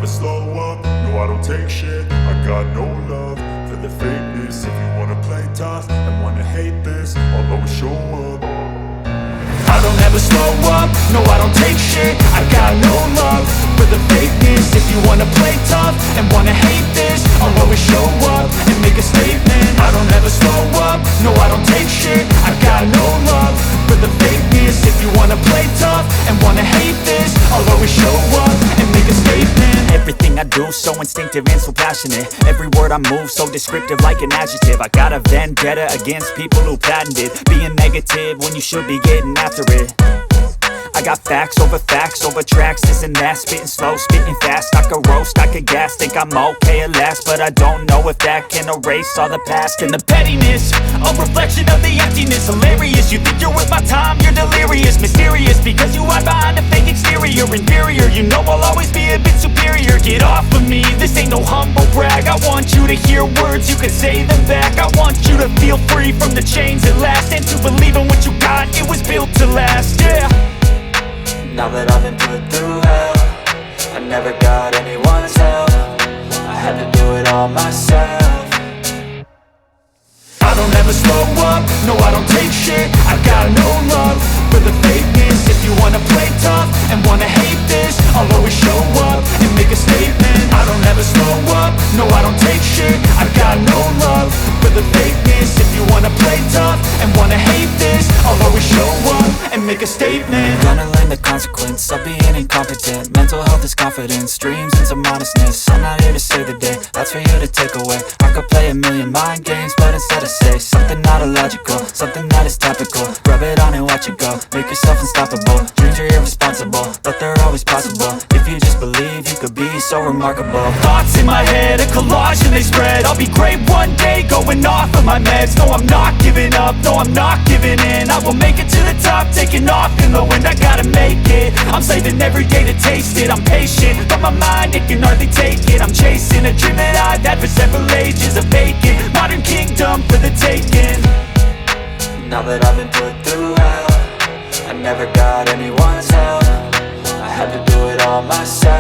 slow up, no I don't take shit. I got no love for the fakeness. If you wanna play tough and wanna hate this, I'll always show up. I don't ever slow up, no I don't take shit. I got no love for the fakeness. If you wanna play tough and wanna hate this, I'll always show up and make a statement. I don't ever slow up, no I don't take shit. I got no love for the fakeness. If you wanna play tough and wanna hate this, I'll always show up and make a statement. Everything I do so instinctive and so passionate. Every word I move so descriptive like an adjective. I got a vendetta against people who patented being negative when you should be getting after it. I got facts over tracks, this and that. Spitting slow, spitting fast, I could roast, I could gas. Think I'm okay at last, but I don't know if that can erase all the past. And the pettiness, a reflection of the emptiness. Hilarious, you think you're worth my time, you're delirious. Mysterious, because you hide behind a fake exterior. Inferior, you know I'll always be a bit superior. Get off of me, this ain't no humble brag. I want you to hear words, you can say them back. I want you to feel free from the chains at last, and to believe in what you got, it was built to last, yeah. Now that I've been put through hell, I never got anyone's help. I had to do it all myself. I don't ever slow up, no I don't take shit. I got no love for the fakeness. If you wanna play tough and wanna hate this, I'll always show up and make a statement. I don't ever slow up, no I don't take shit. I got no love for the fakeness. If you wanna play tough and wanna hate this, I'll always show up and make a statement. Gonna learn the consequence of being incompetent. Mental health is confidence, dreams and some honestness. I'm not here to save the day, that's for you to take away. I could play a million mind games, but instead I say something not illogical, something that is topical. Rub it on and watch it go, make yourself unstoppable. Dreams are irresponsible, but they're always possible. If you just believe, you could be so remarkable. Thoughts in my head, a collage and they spread. I'll be great one day, going off of my meds. No, I'm not giving up, no, I'm not giving in. I will make it to the top, taking off in the wind. I gotta make it, I'm saving every day to taste it. I'm patient, but my mind, it can hardly take it. I'm chasing a dream that I've had for several ages. A vacant, modern kingdom for the taking. Now that I've been put through hell, I never got anyone's help. I had to do it all myself.